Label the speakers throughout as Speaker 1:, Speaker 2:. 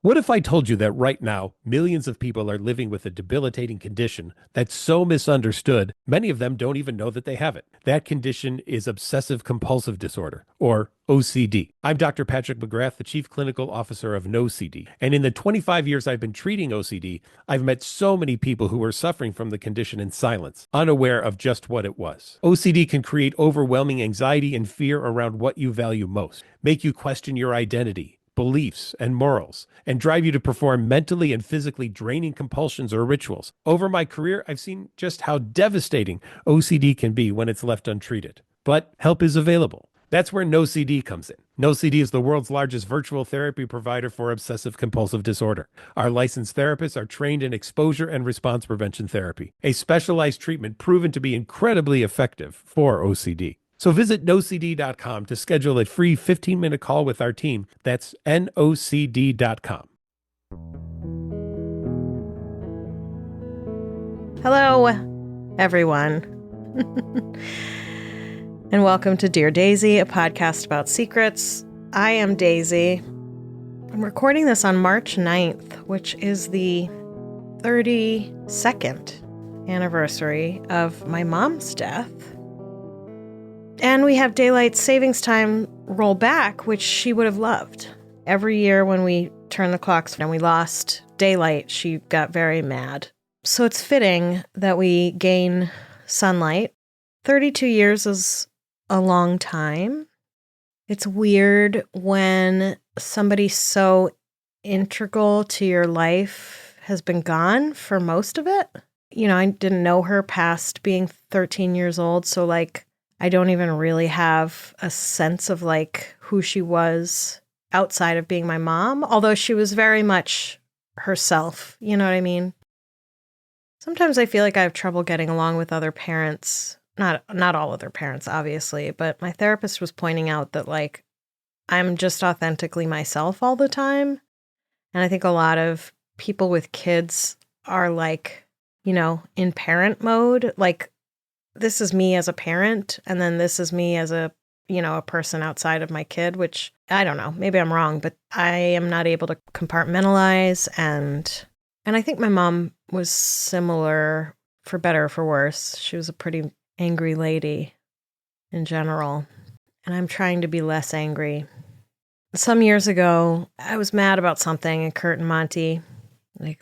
Speaker 1: What if I told you that right now, millions of people are living with a debilitating condition that's so misunderstood, many of them don't even know that they have it? That condition is obsessive compulsive disorder, or OCD. I'm Dr. Patrick McGrath, the Chief Clinical Officer of NoCD. And in the 25 years I've been treating OCD, I've met so many people who were suffering from the condition in silence, unaware of just what it was. OCD can create overwhelming anxiety and fear around what you value most, make you question your identity, beliefs, and morals, and drive you to perform mentally and physically draining compulsions or rituals. Over my career, I've seen just how devastating OCD can be when it's left untreated. But help is available. That's where NoCD comes in. NoCD is the world's largest virtual therapy provider for obsessive compulsive disorder. Our licensed therapists are trained in exposure and response prevention therapy, a specialized treatment proven to be incredibly effective for OCD. So visit nocd.com to schedule a free 15-minute call with our team. That's nocd.com.
Speaker 2: Hello, everyone. And welcome to Dear Daisy, a podcast about secrets. I am Daisy. I'm recording this on March 9th, which is the 32nd anniversary of my mom's death. And we have daylight savings time roll back, which she would have loved. Every year when we turn the clocks and we lost daylight, she got very mad. So it's fitting that we gain sunlight. 32 years is a long time. It's weird when somebody so integral to your life has been gone for most of it. You know, I didn't know her past being 13 years old, so I don't even really have a sense of who she was outside of being my mom, although she was very much herself. You know what I mean? Sometimes I feel like I have trouble getting along with other parents. Not all other parents, obviously, but my therapist was pointing out that I'm just authentically myself all the time. And I think a lot of people with kids are in parent mode. This is me as a parent, and then this is me as a person outside of my kid, which I don't know, maybe I'm wrong, but I am not able to compartmentalize. And I think my mom was similar, for better or for worse. She was a pretty angry lady in general, and I'm trying to be less angry. Some years ago, I was mad about something, and Kurt and Monty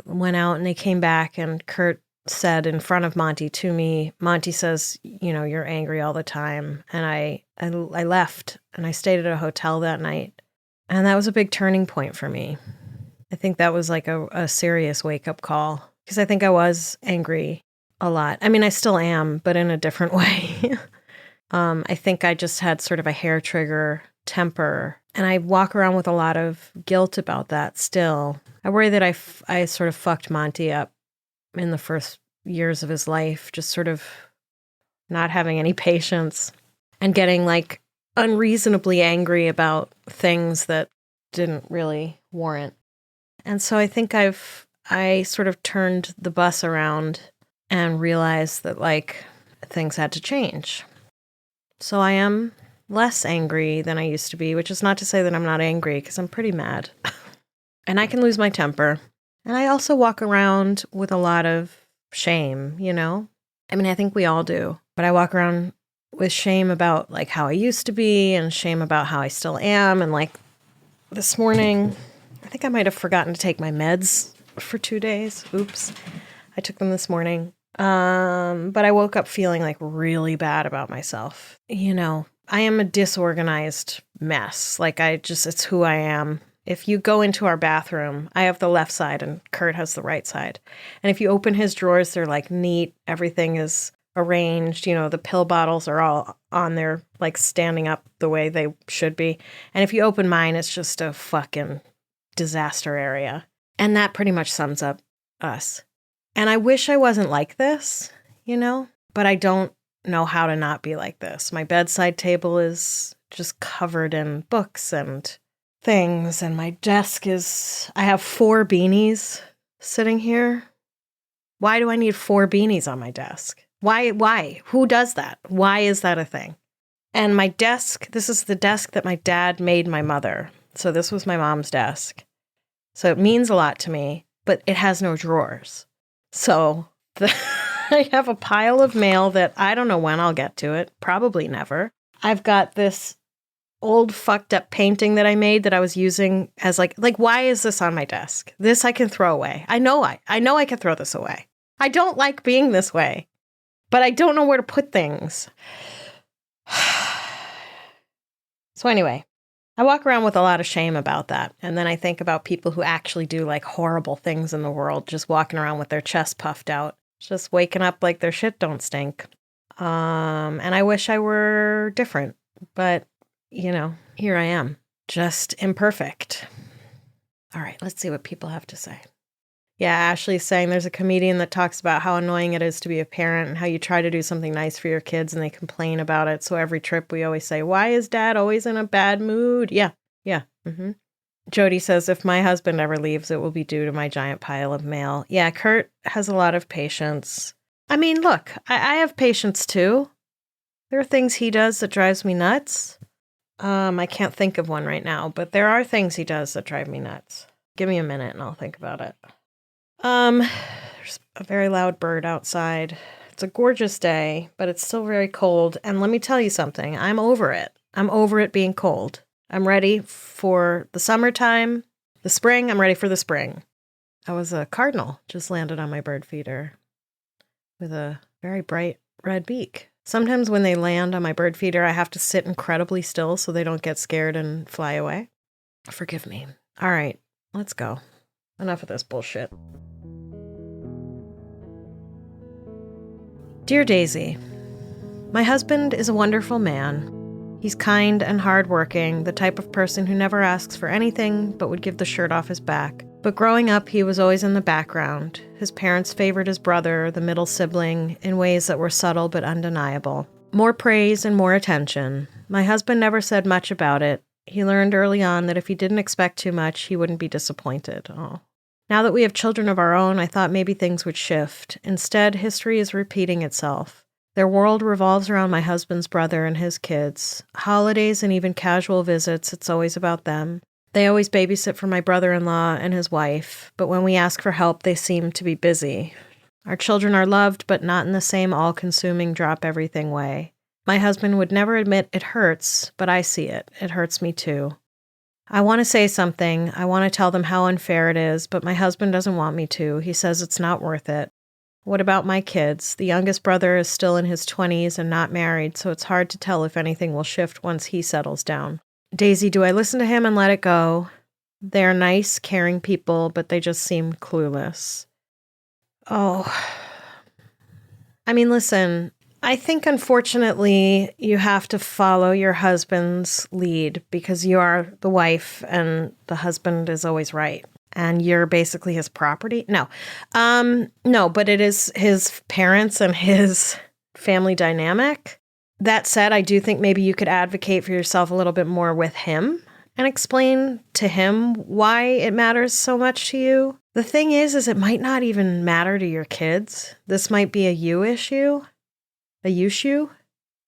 Speaker 2: went out, and they came back, and Kurt said in front of Monty to me, Monty says, you're angry all the time. And I left, and I stayed at a hotel that night. And that was a big turning point for me. I think that was a serious wake-up call, because I think I was angry a lot. I mean, I still am, but in a different way. I think I just had sort of a hair trigger temper, and I walk around with a lot of guilt about that still. I worry that I sort of fucked Monty up in the first years of his life, just sort of not having any patience and getting unreasonably angry about things that didn't really warrant. And so I think I sort of turned the bus around and realized that things had to change. So I am less angry than I used to be, which is not to say that I'm not angry, because I'm pretty mad. And I can lose my temper. And I also walk around with a lot of shame, I mean, I think we all do. But I walk around with shame about how I used to be, and shame about how I still am. And this morning, I think I might have forgotten to take my meds for 2 days. Oops. I took them this morning. But I woke up feeling really bad about myself. I am a disorganized mess. It's who I am. If you go into our bathroom, I have the left side and Kurt has the right side. And if you open his drawers, they're neat. Everything is arranged. The pill bottles are all on there, standing up the way they should be. And if you open mine, it's just a fucking disaster area. And that pretty much sums up us. And I wish I wasn't like this, but I don't know how to not be like this. My bedside table is just covered in books and things, and my desk I have 4 beanies sitting here. Why do I need 4 beanies on my desk? Why? Who does that? Why is that a thing? And my desk, this is the desk that my dad made my mother. So this was my mom's desk. So it means a lot to me, but it has no drawers. So I have a pile of mail that I don't know when I'll get to it. Probably never. I've got this old fucked up painting that I made that I was using as like why is this on my desk? This I can throw away. I know I can throw this away. I don't like being this way, but I don't know where to put things. So anyway, I walk around with a lot of shame about that. And then I think about people who actually do like horrible things in the world, just walking around with their chest puffed out, just waking up like their shit don't stink. And I wish I were different, but you know, here I am, just imperfect. All right, let's see what people have to say. Yeah, Ashley's saying there's a comedian that talks about how annoying it is to be a parent and how you try to do something nice for your kids and they complain about it. So every trip we always say, why is dad always in a bad mood? Yeah. Mm-hmm. Jody says, if my husband ever leaves, it will be due to my giant pile of mail. Yeah, Kurt has a lot of patience. I mean, look, I have patience too. There are things he does that drives me nuts. I can't think of one right now, but there are things he does that drive me nuts. Give me a minute and I'll think about it. There's a very loud bird outside. It's a gorgeous day, but it's still very cold. And let me tell you something. I'm over it. I'm over it being cold. I'm ready for the summertime, the spring. I'm ready for the spring. I was a cardinal, just landed on my bird feeder with a very bright red beak. Sometimes when they land on my bird feeder, I have to sit incredibly still so they don't get scared and fly away. Forgive me. All right, let's go. Enough of this bullshit. Dear Daisy, my husband is a wonderful man. He's kind and hardworking, the type of person who never asks for anything but would give the shirt off his back. But growing up, he was always in the background. His parents favored his brother, the middle sibling, in ways that were subtle but undeniable. More praise and more attention. My husband never said much about it. He learned early on that if he didn't expect too much, he wouldn't be disappointed. Oh. Now that we have children of our own, I thought maybe things would shift. Instead, history is repeating itself. Their world revolves around my husband's brother and his kids. Holidays and even casual visits, it's always about them. They always babysit for my brother-in-law and his wife, but when we ask for help, they seem to be busy. Our children are loved, but not in the same all-consuming drop-everything way. My husband would never admit it hurts, but I see it. It hurts me too. I want to say something. I want to tell them how unfair it is, but my husband doesn't want me to. He says it's not worth it. What about my kids? The youngest brother is still in his 20s and not married, so it's hard to tell if anything will shift once he settles down. Daisy, do I listen to him and let it go? They're nice, caring people, but they just seem clueless. Oh. I mean, listen, I think unfortunately you have to follow your husband's lead because you are the wife and the husband is always right. And you're basically his property. No, but it is his parents and his family dynamic. That said, I do think maybe you could advocate for yourself a little bit more with him and explain to him why it matters so much to you. The thing is it might not even matter to your kids. This might be a you issue, a you issue.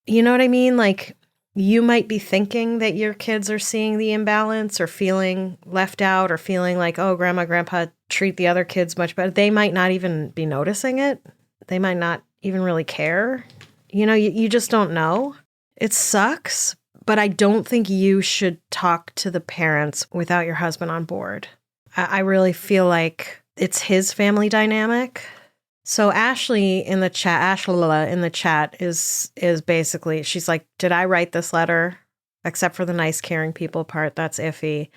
Speaker 2: You know what I mean? Like, you might be thinking that your kids are seeing the imbalance or feeling left out or feeling like, oh, grandma, grandpa treat the other kids much better. They might not even be noticing it. They might not even really care. You know, you just don't know. It sucks, but I don't think you should talk to the parents without your husband on board. I really feel like it's his family dynamic. So Ashley in the chat is basically, she's like, did I write this letter? Except for the nice, caring people part, that's iffy.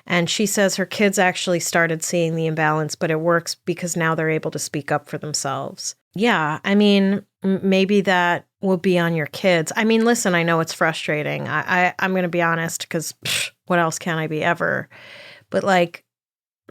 Speaker 2: And she says her kids actually started seeing the imbalance, but it works because now they're able to speak up for themselves. Yeah, I mean, maybe that will be on your kids. I mean, listen, I know it's frustrating. I'm going to be honest because what else can I be ever? But like,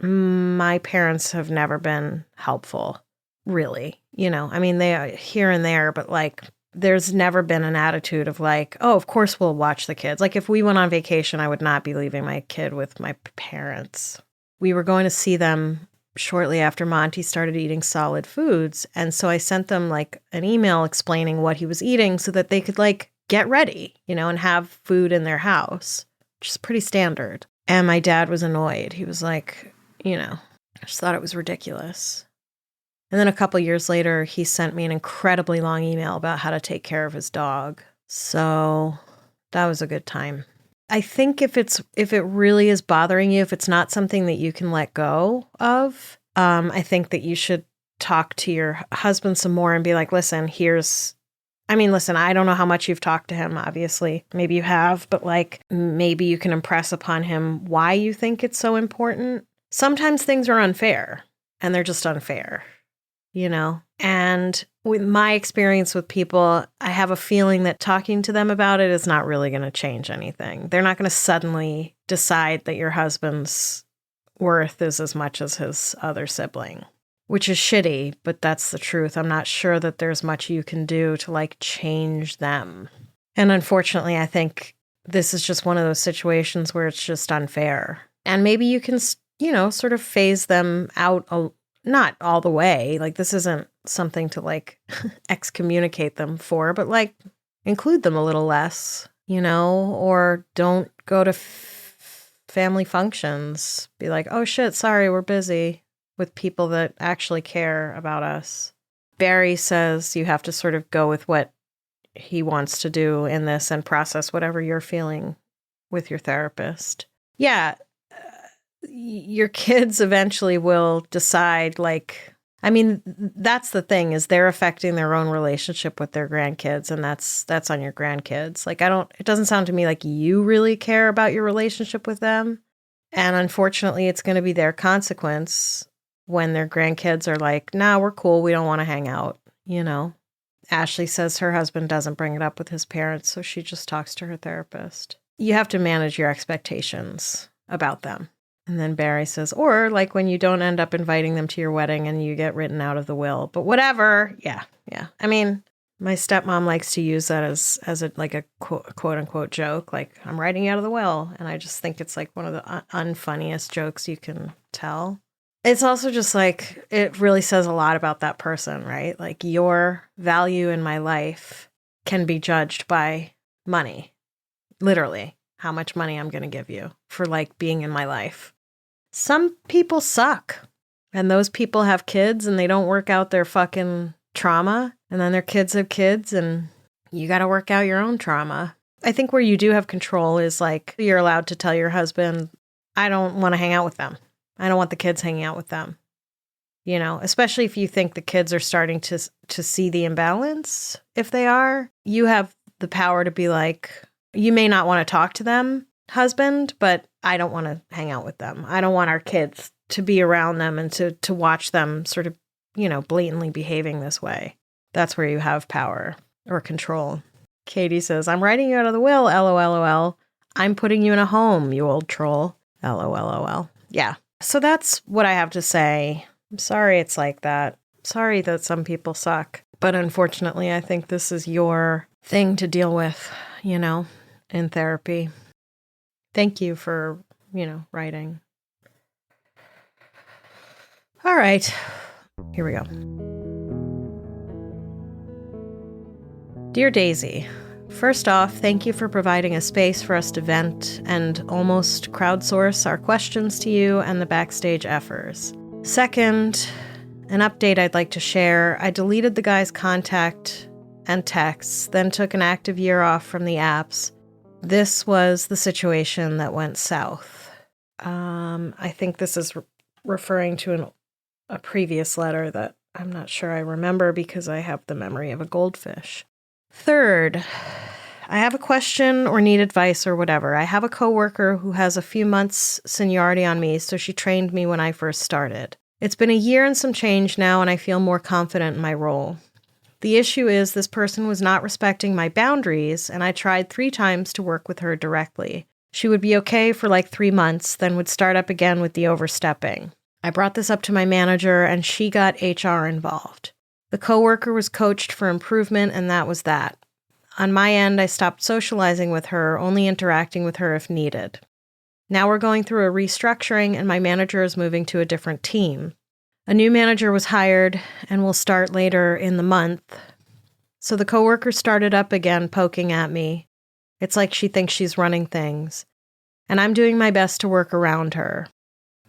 Speaker 2: my parents have never been helpful, really. You know, I mean, they are here and there, but like, there's never been an attitude of like, oh, of course we'll watch the kids. Like if we went on vacation, I would not be leaving my kid with my parents. We were going to see them shortly after Monty started eating solid foods. And so I sent them like an email explaining what he was eating so that they could like get ready, you know, and have food in their house, which is pretty standard. And my dad was annoyed. He was like, I just thought it was ridiculous. And then a couple years later, he sent me an incredibly long email about how to take care of his dog. So that was a good time. I think if it really is bothering you, if it's not something that you can let go of, I think that you should talk to your husband some more and be like, listen, I don't know how much you've talked to him, obviously. Maybe you have, but like maybe you can impress upon him why you think it's so important. Sometimes things are unfair and they're just unfair, And with my experience with people, I have a feeling that talking to them about it is not really going to change anything. They're not going to suddenly decide that your husband's worth is as much as his other sibling, which is shitty, but that's the truth. I'm not sure that there's much you can do to like change them. And unfortunately, I think this is just one of those situations where it's just unfair. And maybe you can, sort of phase them out, not all the way. Like this isn't something to like excommunicate them for, but like include them a little less, or don't go to family functions. Be like, oh shit, sorry, we're busy, with people that actually care about us. Barry says you have to sort of go with what he wants to do in this and process whatever you're feeling with your therapist. Yeah, your kids eventually will decide, that's the thing, is they're affecting their own relationship with their grandkids, and that's on your grandkids. It doesn't sound to me like you really care about your relationship with them. And unfortunately, it's going to be their consequence when their grandkids are like, nah, we're cool, we don't want to hang out, Ashley says her husband doesn't bring it up with his parents, so she just talks to her therapist. You have to manage your expectations about them. And then Barry says, or like when you don't end up inviting them to your wedding and you get written out of the will. But whatever. Yeah. I mean, my stepmom likes to use that as a quote unquote joke. Like, I'm writing you out of the will. And I just think it's like one of the unfunniest jokes you can tell. It's also just like, it really says a lot about that person, right? Like, your value in my life can be judged by money. Literally, how much money I'm going to give you for like being in my life. Some people suck, and those people have kids and they don't work out their fucking trauma, and then their kids have kids, and you got to work out your own trauma. I think where you do have control is like, you're allowed to tell your husband, I don't want to hang out with them. I don't want the kids hanging out with them. Especially if you think the kids are starting to see the imbalance. If they are, you have the power to be like, you may not want to talk to them, husband, but I don't want to hang out with them. I don't want our kids to be around them and to watch them sort of, blatantly behaving this way. That's where you have power or control. Katie says, I'm writing you out of the will, LOLOL. I'm putting you in a home, you old troll, LOLOL. Yeah. So that's what I have to say. I'm sorry it's like that. Sorry that some people suck. But unfortunately, I think this is your thing to deal with, in therapy. Thank you for, writing. All right. Here we go. Dear Daisy, first off, thank you for providing a space for us to vent and almost crowdsource our questions to you and the backstage effers. Second, an update I'd like to share. I deleted the guy's contact and texts, then took an active year off from the apps. This was the situation that went south. I think this is referring to a previous letter that I'm not sure I remember because I have the memory of a goldfish. Third, I have a question or need advice or whatever. I have a coworker who has a few months seniority on me, so she trained me when I first started. It's been a year and some change now, and I feel more confident in my role. The issue is this person was not respecting my boundaries, and I tried 3 times to work with her directly. She would be okay for like 3 months, then would start up again with the overstepping. I brought this up to my manager, and she got HR involved. The coworker was coached for improvement, and that was that. On my end, I stopped socializing with her, only interacting with her if needed. Now we're going through a restructuring, and my manager is moving to a different team. A new manager was hired and will start later in the month. So the coworker started up again, poking at me. It's like she thinks she's running things. And I'm doing my best to work around her.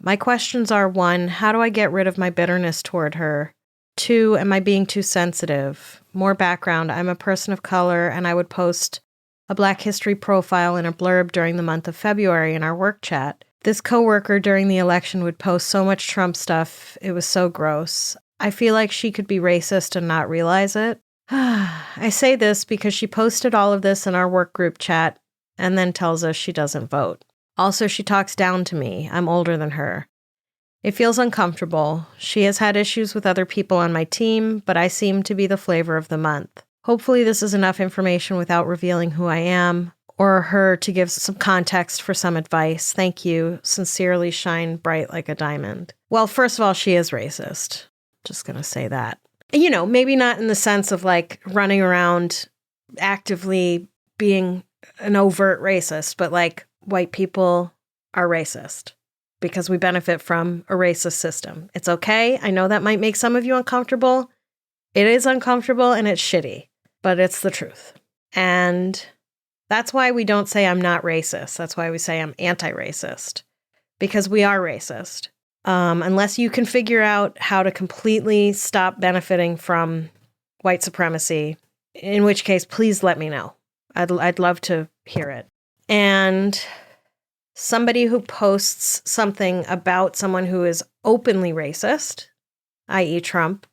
Speaker 2: My questions are: 1, how do I get rid of my bitterness toward her? 2, am I being too sensitive? More background: I'm a person of color, and I would post a Black History profile in a blurb during the month of February in our work chat. This coworker during the election would post so much Trump stuff. It was so gross. I feel like she could be racist and not realize it. I say this because she posted all of this in our work group chat and then tells us she doesn't vote. Also, she talks down to me. I'm older than her. It feels uncomfortable. She has had issues with other people on my team, but I seem to be the flavor of the month. Hopefully this is enough information without revealing who I am, or her to give some context for some advice. Thank you. Sincerely, Shine Bright Like a Diamond. Well, first of all, she is racist. Just going to say that. You know, maybe not in the sense of like running around actively being an overt racist, but like white people are racist because we benefit from a racist system. It's okay. I know that might make some of you uncomfortable. It is uncomfortable and it's shitty, but it's the truth. And that's why we don't say I'm not racist. That's why we say I'm anti-racist, because we are racist. Unless you can figure out how to completely stop benefiting from white supremacy, in which case, please let me know. I'd love to hear it. And somebody who posts something about someone who is openly racist, i.e. Trump,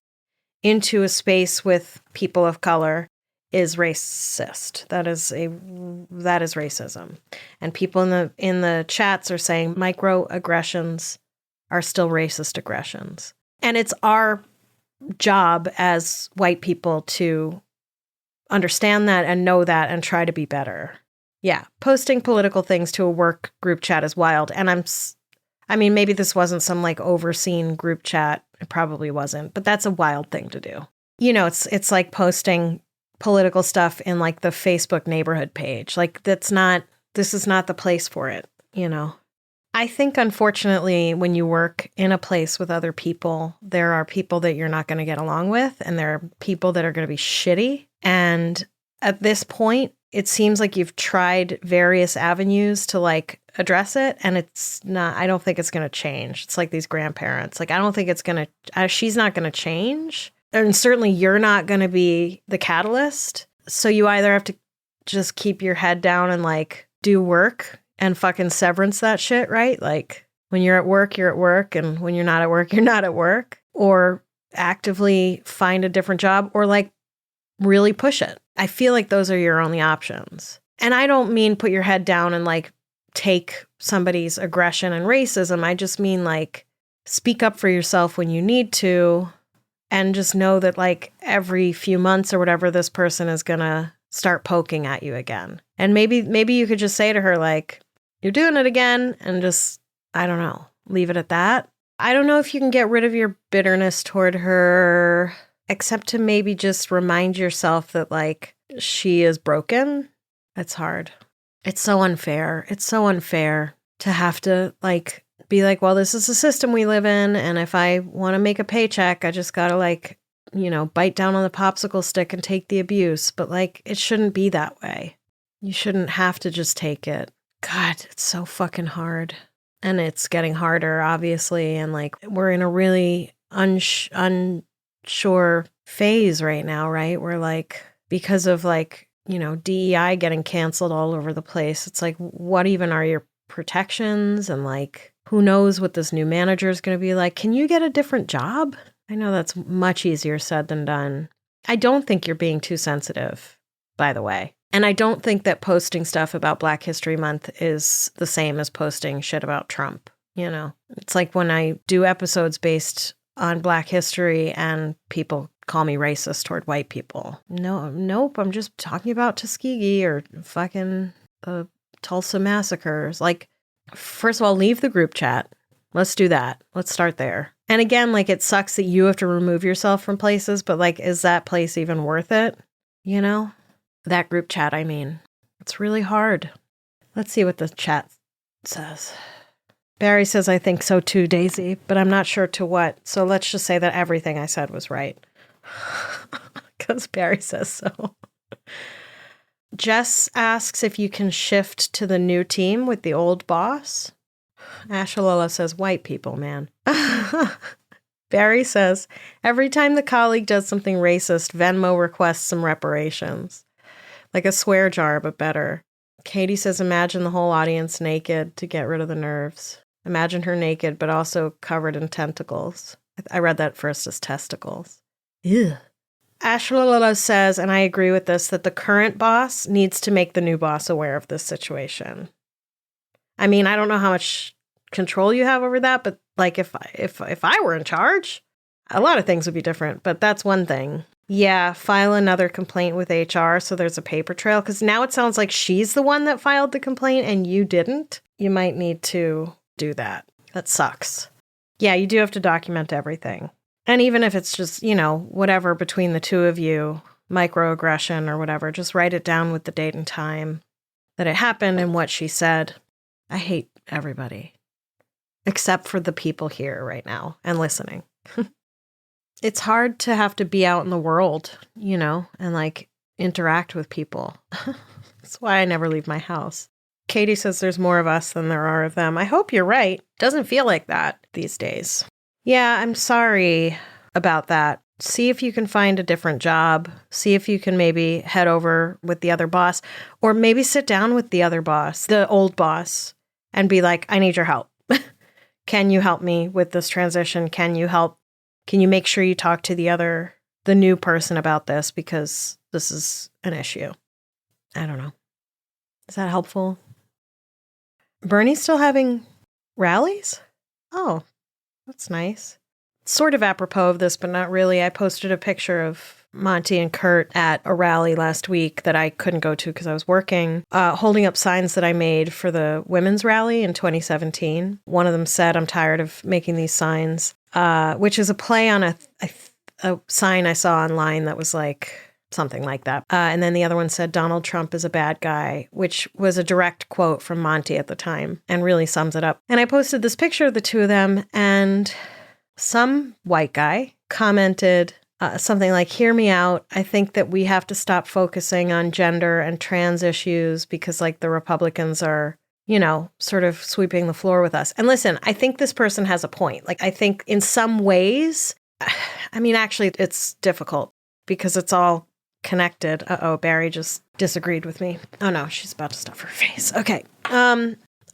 Speaker 2: into a space with people of color is racist. That is racism. And people in the chats are saying microaggressions are still racist aggressions. And it's our job as white people to understand that and know that and try to be better. Yeah, posting political things to a work group chat is wild. And I mean, maybe this wasn't some like overseen group chat. It probably wasn't, but that's a wild thing to do. You know, it's like posting political stuff in like the Facebook neighborhood page. Like this is not the place for it, you know. I think, unfortunately, when you work in a place with other people, there are people that you're not going to get along with, and there are people that are going to be shitty. And at this point, it seems like you've tried various avenues to like address it, and I don't think it's going to change. It's like these grandparents. Like, I don't think she's not going to change. And certainly you're not going to be the catalyst. So you either have to just keep your head down and like do work and fucking severance that shit, right? Like when you're at work, you're at work. And when you're not at work, you're not at work. Or actively find a different job, or like really push it. I feel like those are your only options. And I don't mean put your head down and like take somebody's aggression and racism. I just mean like speak up for yourself when you need to, and just know that like every few months or whatever, this person is gonna start poking at you again. And maybe you could just say to her like, you're doing it again, and just, I don't know, leave it at that. I don't know if you can get rid of your bitterness toward her, except to maybe just remind yourself that like she is broken. It's hard. It's so unfair. It's so unfair to have to like be like, well, this is the system we live in, and if I want to make a paycheck, I just gotta like, you know, bite down on the popsicle stick and take the abuse. But like, it shouldn't be that way. You shouldn't have to just take it. God, it's so fucking hard. And it's getting harder, obviously. And like, we're in a really unsure phase right now, right? We're like, because of like, you know, DEI getting canceled all over the place. It's like, what even are your protections? And like, who knows what this new manager is going to be like? Can you get a different job? I know that's much easier said than done. I don't think you're being too sensitive, by the way. And I don't think that posting stuff about Black History Month is the same as posting shit about Trump. You know, it's like when I do episodes based on Black history and people call me racist toward white people. Nope. I'm just talking about Tuskegee or fucking the Tulsa massacres. Like, first of all, leave the group chat. Let's do that. Let's start there. And again, like, it sucks that you have to remove yourself from places, but like, is that place even worth it? You know? That group chat, I mean. It's really hard. Let's see what the chat says. Barry says, I think so too, Daisy, but I'm not sure to what. So let's just say that everything I said was right. Because Barry says so. Jess asks if you can shift to the new team with the old boss. Ashalala says, white people, man. Barry says, every time the colleague does something racist, Venmo requests some reparations. Like a swear jar, but better. Katie says, imagine the whole audience naked to get rid of the nerves. Imagine her naked, but also covered in tentacles. I read that first as testicles. Ew. Ashlala says, and I agree with this, that the current boss needs to make the new boss aware of this situation. I mean, I don't know how much control you have over that, but like if I were in charge, a lot of things would be different, but that's one thing. Yeah, file another complaint with HR so there's a paper trail, because now it sounds like she's the one that filed the complaint and you didn't. You might need to do that. That sucks. Yeah, you do have to document everything. And even if it's just, whatever between the two of you, microaggression or whatever, just write it down with the date and time that it happened and what she said. I hate everybody, except for the people here right now and listening. It's hard to have to be out in the world, and like interact with people. That's why I never leave my house. Katie says there's more of us than there are of them. I hope you're right. Doesn't feel like that these days. Yeah, I'm sorry about that. See if you can find a different job. See if you can maybe head over with the other boss, or maybe sit down with the other boss, the old boss, and be like, I need your help. Can you help me with this transition? Can you help? Can you make sure you talk to the new person about this, because this is an issue? I don't know. Is that helpful? Bernie's still having rallies? Oh, that's nice. Sort of apropos of this, but not really. I posted a picture of Monty and Kurt at a rally last week that I couldn't go to because I was working, holding up signs that I made for the women's rally in 2017. One of them said, I'm tired of making these signs, which is a play on a sign I saw online that was like something like that. And then the other one said, Donald Trump is a bad guy, which was a direct quote from Monty at the time and really sums it up. And I posted this picture of the two of them, and some white guy commented something like, hear me out. I think that we have to stop focusing on gender and trans issues because like the Republicans are, sort of sweeping the floor with us. And listen, I think this person has a point. Like, I think in some ways, actually it's difficult because it's all connected. Barry just disagreed with me. Oh no, she's about to stuff her face. Okay.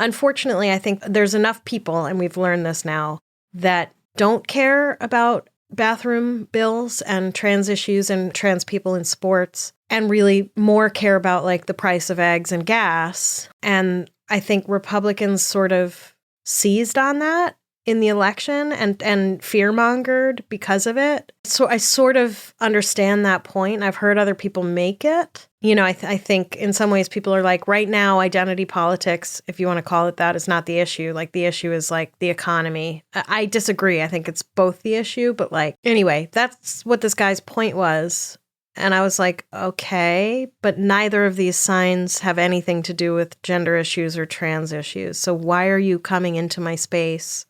Speaker 2: Unfortunately, I think there's enough people, and we've learned this now, that don't care about bathroom bills and trans issues and trans people in sports, and really more care about like the price of eggs and gas. And I think Republicans sort of seized on that in the election and fear-mongered because of it. So I sort of understand that point. I've heard other people make it. I think in some ways people are like, right now, identity politics, if you want to call it that, is not the issue. Like, the issue is like the economy. I disagree. I think it's both the issue. But like, anyway, that's what this guy's point was. And I was like, okay, but neither of these signs have anything to do with gender issues or trans issues. So why are you coming into my space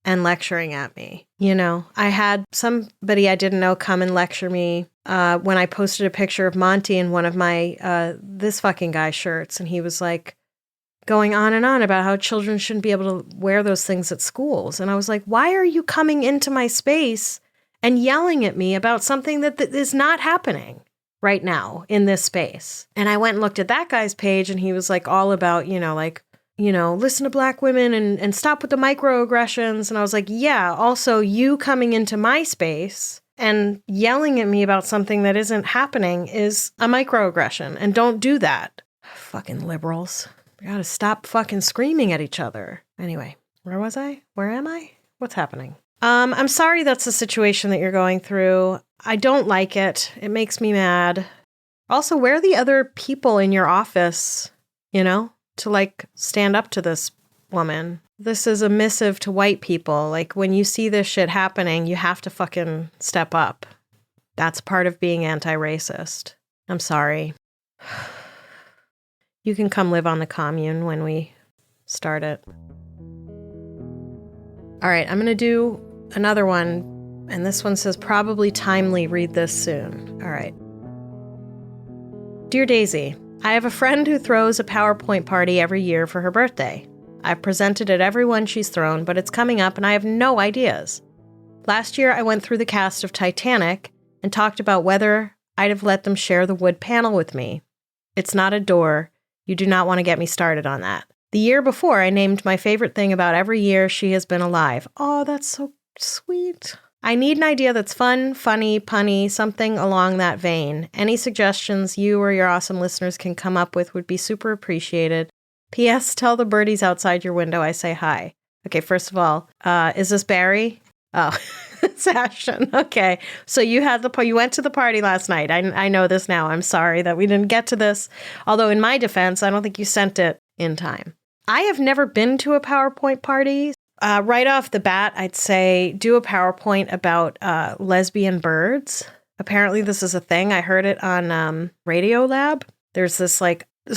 Speaker 2: and lecturing at me? I had somebody I didn't know come and lecture me when I posted a picture of Monty in one of my this fucking guy shirts. And he was like going on and on about how children shouldn't be able to wear those things at schools. And I was like, why are you coming into my space and yelling at me about something that is not happening right now in this space? And I went and looked at that guy's page, and he was like all about, listen to Black women and stop with the microaggressions. And I was like, yeah, also you coming into my space and yelling at me about something that isn't happening is a microaggression. And don't do that. Fucking liberals. We gotta stop fucking screaming at each other. Anyway, where was I? Where am I? What's happening? I'm sorry that's the situation that you're going through. I don't like it. It makes me mad. Also, where are the other people in your office, to like stand up to this woman? This is a missive to white people. Like, when you see this shit happening, you have to fucking step up. That's part of being anti-racist. I'm sorry. You can come live on the commune when we start it. All right, I'm going to do another one. And this one says, probably timely, read this soon. All right. Dear Daisy, I have a friend who throws a PowerPoint party every year for her birthday. I've presented at every one she's thrown, but it's coming up and I have no ideas. Last year, I went through the cast of Titanic and talked about whether I'd have let them share the wood panel with me. It's not a door. You do not want to get me started on that. The year before, I named my favorite thing about every year she has been alive. Oh, that's so sweet. I need an idea that's fun, funny, punny, something along that vein. Any suggestions you or your awesome listeners can come up with would be super appreciated. P.S. Tell the birdies outside your window I say hi. Okay, first of all, is this Barry? Oh, it's Ashton. Okay. So you went to the party last night. I know this now. I'm sorry that we didn't get to this. Although in my defense, I don't think you sent it in time. I have never been to a PowerPoint party. Right off the bat, I'd say do a PowerPoint about lesbian birds. Apparently this is a thing. I heard it on Radio Lab. There's this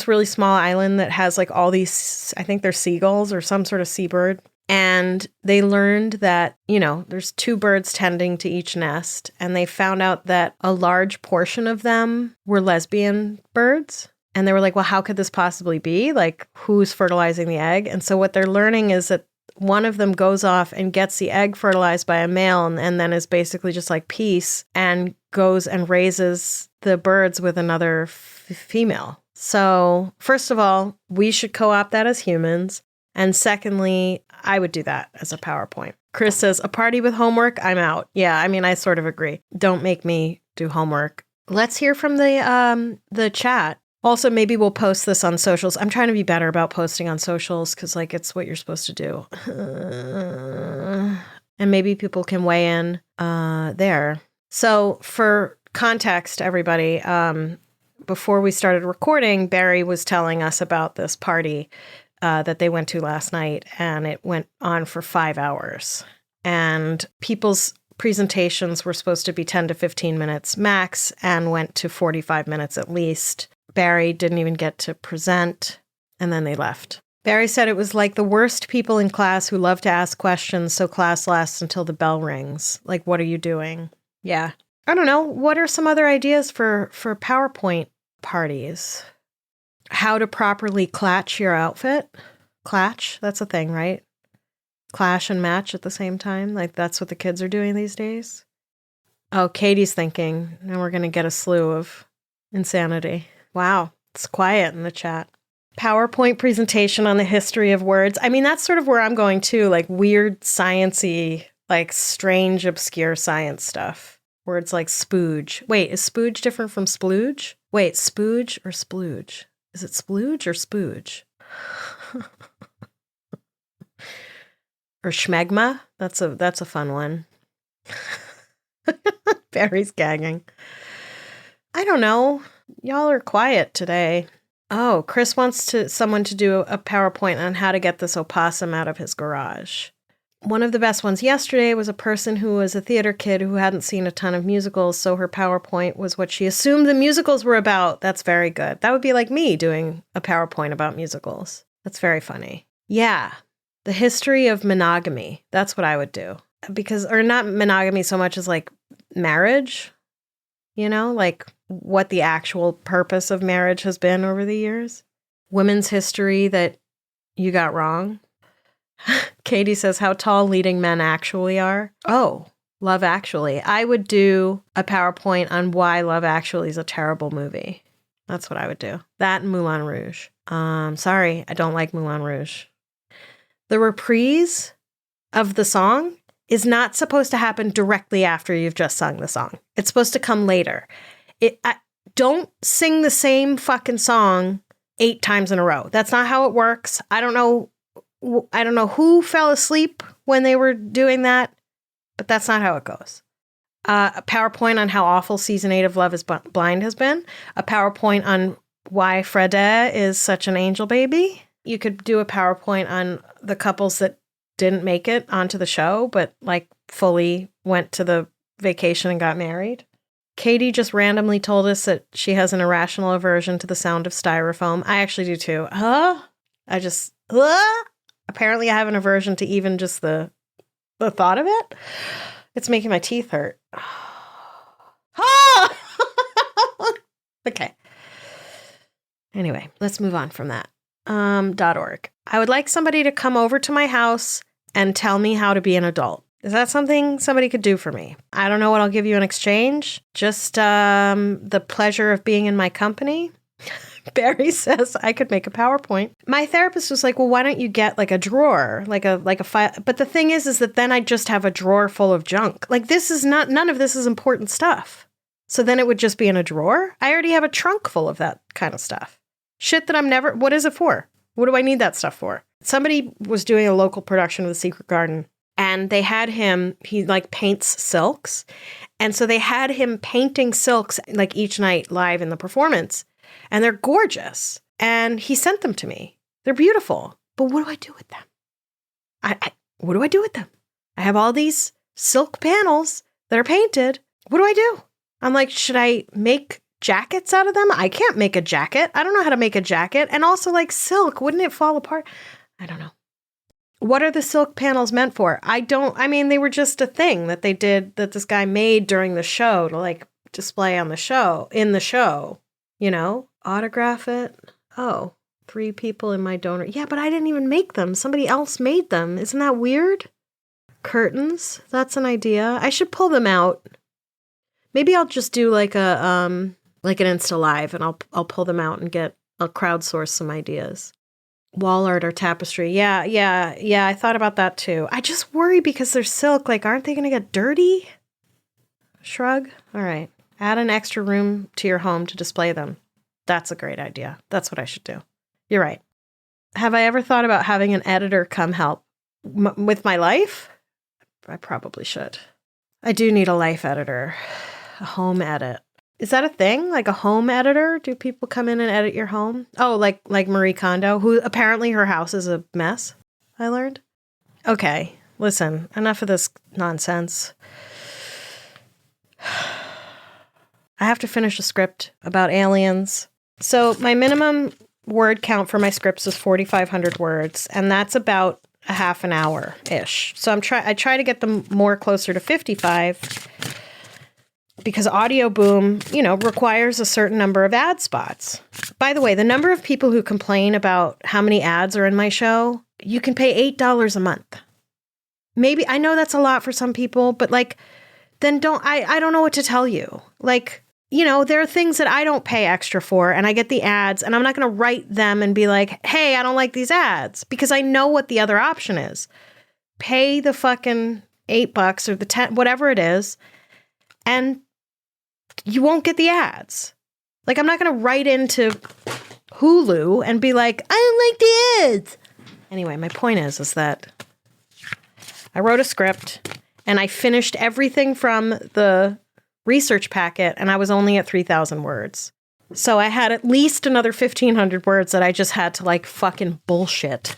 Speaker 2: really small island that has like all these, I think they're seagulls or some sort of seabird. And they learned that, there's 2 birds tending to each nest. And they found out that a large portion of them were lesbian birds. And they were like, well, how could this possibly be? Like, who's fertilizing the egg? And so what they're learning is that one of them goes off and gets the egg fertilized by a male and then is basically just like peace and goes and raises the birds with another female. So first of all, we should co-opt that as humans. And secondly, I would do that as a PowerPoint. Chris says, a party with homework, I'm out. Yeah, I mean, I sort of agree. Don't make me do homework. Let's hear from the chat. Also, maybe we'll post this on socials. I'm trying to be better about posting on socials because, it's what you're supposed to do. And maybe people can weigh in there. So for context, everybody, before we started recording, Barry was telling us about this party that they went to last night, and it went on for 5 hours. And people's presentations were supposed to be 10 to 15 minutes max and went to 45 minutes at least. Barry didn't even get to present, and then they left. Barry said it was like the worst people in class who love to ask questions, so class lasts until the bell rings. Like, what are you doing? Yeah. I don't know. What are some other ideas for PowerPoint parties? How to properly clatch your outfit. Clatch, that's a thing, right? Clash and match at the same time. Like, that's what the kids are doing these days. Oh, Katie's thinking, now we're going to get a slew of insanity. Wow, it's quiet in the chat. PowerPoint presentation on the history of words. I mean, that's sort of where I'm going too, like weird sciencey, like strange, obscure science stuff. Words like spooge. Wait, is spooge different from splooge? Wait, spooge or splooge? Is it splooge or spooge? Or schmegma? That's a fun one. Barry's gagging. I don't know. Y'all are quiet today. Oh, Chris wants someone to do a PowerPoint on how to get this opossum out of his garage. One of the best ones yesterday was a person who was a theater kid who hadn't seen a ton of musicals, so her PowerPoint was what she assumed the musicals were about. That's very good. That would be like me doing a PowerPoint about musicals. That's very funny. Yeah, the history of monogamy. That's what I would do. Or not monogamy so much as like marriage, like what the actual purpose of marriage has been over the years. Women's history that you got wrong. Katie says how tall leading men actually are. Oh, Love Actually. I would do a PowerPoint on why Love Actually is a terrible movie. That's what I would do. That and Moulin Rouge. Sorry, I don't like Moulin Rouge. The reprise of the song is not supposed to happen directly after you've just sung the song. It's supposed to come later. Don't sing the same fucking song 8 times in a row. That's not how it works. I don't know who fell asleep when they were doing that, but that's not how it goes. A PowerPoint on how awful season 8 of Love is Blind has been. A PowerPoint on why Freda is such an angel baby. You could do a PowerPoint on the couples that didn't make it onto the show, but like fully went to the vacation and got married. Katie just randomly told us that she has an irrational aversion to the sound of styrofoam. I actually do too. Apparently I have an aversion to even just the thought of it. It's making my teeth hurt. Okay. Anyway, let's move on from that. .org. I would like somebody to come over to my house and tell me how to be an adult. Is that something somebody could do for me? I don't know what I'll give you in exchange. Just the pleasure of being in my company. Barry says I could make a PowerPoint. My therapist was like, well, why don't you get like a drawer, like a file? But the thing is that then I just have a drawer full of junk. Like none of this is important stuff. So then it would just be in a drawer. I already have a trunk full of that kind of stuff. Shit that what is it for? What do I need that stuff for? Somebody was doing a local production of The Secret Garden, and they had him, he like paints silks. And so they had him painting silks like each night live in the performance. And they're gorgeous. And he sent them to me. They're beautiful. But what do I do with them? What do I do with them? I have all these silk panels that are painted. What do I do? I'm like, should I make jackets out of them? I can't make a jacket. I don't know how to make a jacket. And also like silk, wouldn't it fall apart? I don't know. What are the silk panels meant for? They were just a thing that they did, that this guy made during the show to like display on the show, in the show, you know, autograph it. Oh, 3 people in my donor. Yeah, but I didn't even make them. Somebody else made them. Isn't that weird? Curtains. That's an idea. I should pull them out. Maybe I'll just do like an Insta Live, and I'll pull them out and I'll crowdsource some ideas. Wall art or tapestry. Yeah. I thought about that too. I just worry because they're silk. Like, aren't they going to get dirty? Shrug. All right. Add an extra room to your home to display them. That's a great idea. That's what I should do. You're right. Have I ever thought about having an editor come help with my life? I probably should. I do need a life editor. A home edit. Is that a thing? Like a home editor? Do people come in and edit your home? Oh, like Marie Kondo, who apparently her house is a mess, I learned. Okay, listen, enough of this nonsense. I have to finish a script about aliens. So my minimum word count for my scripts is 4,500 words, and that's about a half an hour-ish. So I try to get them more closer to 55 because Audio Boom, requires a certain number of ad spots. By the way, the number of people who complain about how many ads are in my show, you can pay $8 a month. Maybe, I know that's a lot for some people, but then I don't know what to tell you. There are things that I don't pay extra for, and I get the ads, and I'm not going to write them and be like, hey, I don't like these ads, because I know what the other option is. Pay the fucking $8 or the 10, whatever it is, and you won't get the ads. I'm not going to write into Hulu and be like, I don't like the ads. Anyway, my point is that I wrote a script and I finished everything from the research packet, and I was only at 3,000 words. So I had at least another 1,500 words that I just had to fucking bullshit.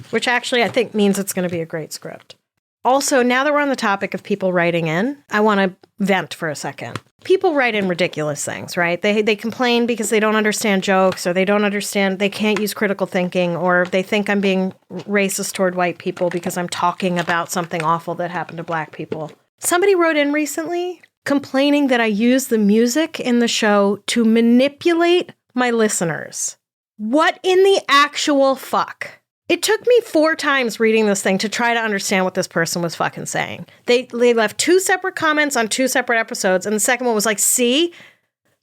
Speaker 2: Which actually I think means it's going to be a great script. Also, now that we're on the topic of people writing in, I want to vent for a second. People write in ridiculous things, right? They complain because they don't understand jokes, or they can't use critical thinking, or they think I'm being racist toward white people because I'm talking about something awful that happened to black people. Somebody wrote in recently complaining that I use the music in the show to manipulate my listeners. What in the actual fuck? It took me 4 times reading this thing to try to understand what this person was fucking saying. They left 2 separate comments on 2 separate episodes, and the second one was like, see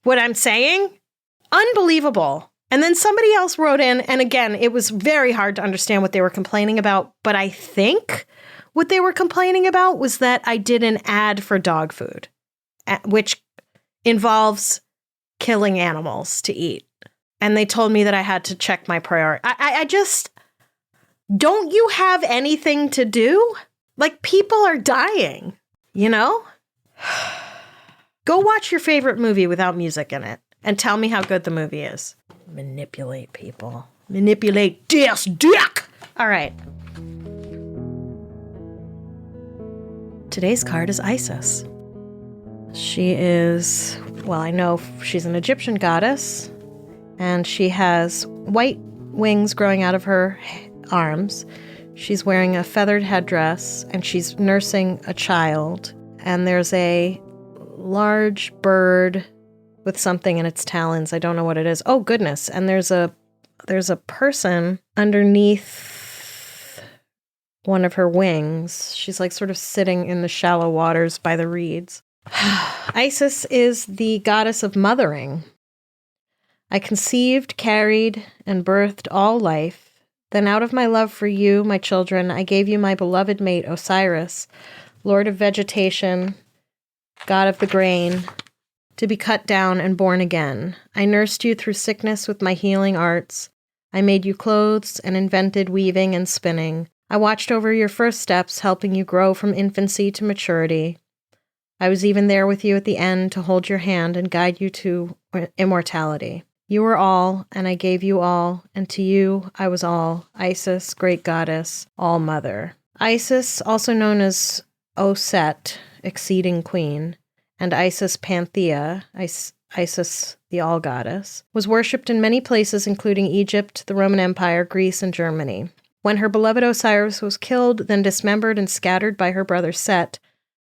Speaker 2: what I'm saying? Unbelievable. And then somebody else wrote in, and again, it was very hard to understand what they were complaining about, but I think what they were complaining about was that I did an ad for dog food, which involves killing animals to eat. And they told me that I had to check my priority. I just... Don't you have anything to do? People are dying, Go watch your favorite movie without music in it and tell me how good the movie is. Manipulate people. Manipulate this dick. All right. Today's card is Isis. She is, I know she's an Egyptian goddess, and she has white wings growing out of her arms. She's wearing a feathered headdress, and she's nursing a child. And there's a large bird with something in its talons. I don't know what it is. Oh, goodness. And there's a person underneath one of her wings. She's like sort of sitting in the shallow waters by the reeds. Isis is the goddess of mothering. I conceived, carried, and birthed all life. Then out of my love for you, my children, I gave you my beloved mate, Osiris, Lord of vegetation, God of the grain, to be cut down and born again. I nursed you through sickness with my healing arts. I made you clothes and invented weaving and spinning. I watched over your first steps, helping you grow from infancy to maturity. I was even there with you at the end to hold your hand and guide you to immortality. You were all, and I gave you all, and to you I was all, Isis, great goddess, all mother. Isis, also known as Oset, exceeding queen, and Isis Panthea, Isis the all-goddess, was worshipped in many places including Egypt, the Roman Empire, Greece, and Germany. When her beloved Osiris was killed, then dismembered and scattered by her brother Set,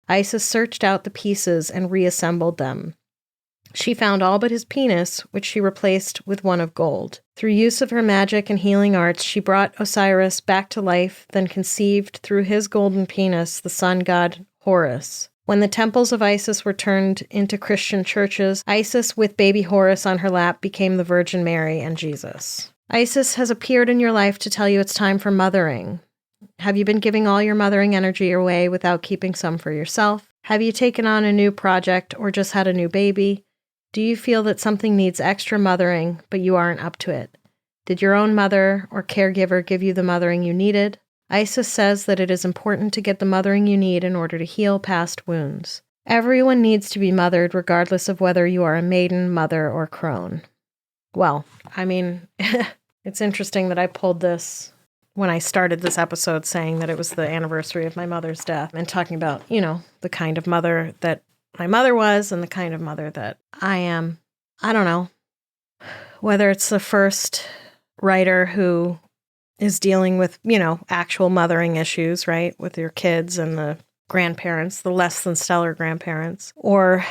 Speaker 2: Isis searched out the pieces and reassembled them. She found all but his penis, which she replaced with one of gold. Through use of her magic and healing arts, she brought Osiris back to life, then conceived through his golden penis the sun god Horus. When the temples of Isis were turned into Christian churches, Isis with baby Horus on her lap became the Virgin Mary and Jesus. Isis has appeared in your life to tell you it's time for mothering. Have you been giving all your mothering energy away without keeping some for yourself? Have you taken on a new project or just had a new baby? Do you feel that something needs extra mothering, but you aren't up to it? Did your own mother or caregiver give you the mothering you needed? Isis says that it is important to get the mothering you need in order to heal past wounds. Everyone needs to be mothered regardless of whether you are a maiden, mother, or crone. Well, I mean, it's interesting that I pulled this when I started this episode saying that it was the anniversary of my mother's death and talking about, the kind of mother that my mother was and the kind of mother that I am. I don't know whether it's the first writer who is dealing with, actual mothering issues, right? With your kids and the grandparents, the less than stellar grandparents, or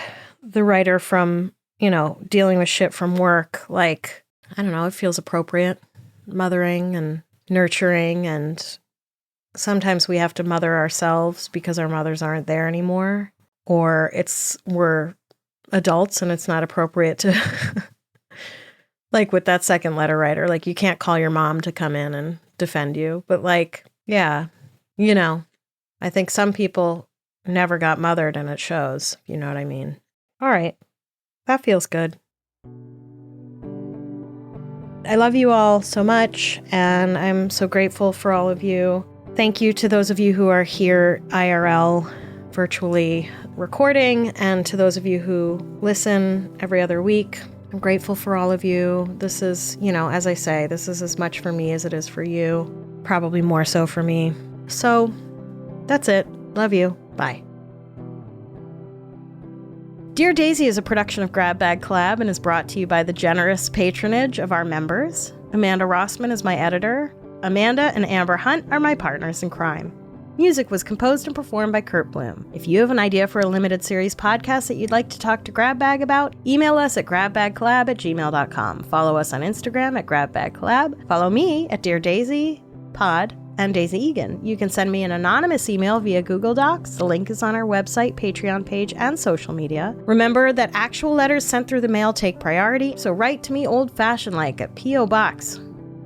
Speaker 2: the writer from, dealing with shit from work. Like, I don't know, it feels appropriate. Mothering and nurturing, and sometimes we have to mother ourselves because our mothers aren't there anymore. Or we're adults and it's not appropriate to, like with that second letter writer, like you can't call your mom to come in and defend you. But like, yeah, I think some people never got mothered and it shows, you know what I mean? All right, that feels good. I love you all so much and I'm so grateful for all of you. Thank you to those of you who are here IRL, virtually recording, and to those of you who listen every other week. I'm grateful for all of you. This is, as I say, this is as much for me as it is for you. Probably more so for me. So that's it. Love you. Bye. Dear Daisy is a production of Grab Bag Collab and is brought to you by the generous patronage of our members. Amanda Rossman is my editor. Amanda and Amber Hunt are my partners in crime. Music was composed and performed by Kurt Bloom. If you have an idea for a limited series podcast that you'd like to talk to Grab Bag about, email us at grabbagcollab@gmail.com. Follow us on Instagram at grabbagcollab. Follow me at Dear Daisy Pod and Daisy Eagan. You can send me an anonymous email via Google Docs. The link is on our website, Patreon page, and social media. Remember that actual letters sent through the mail take priority, so write to me old-fashioned like at P.O. Box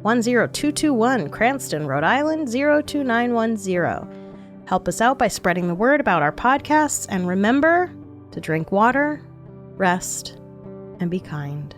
Speaker 2: 10221, Cranston, Rhode Island 02910. Help us out by spreading the word about our podcasts, and remember to drink water, rest, and be kind.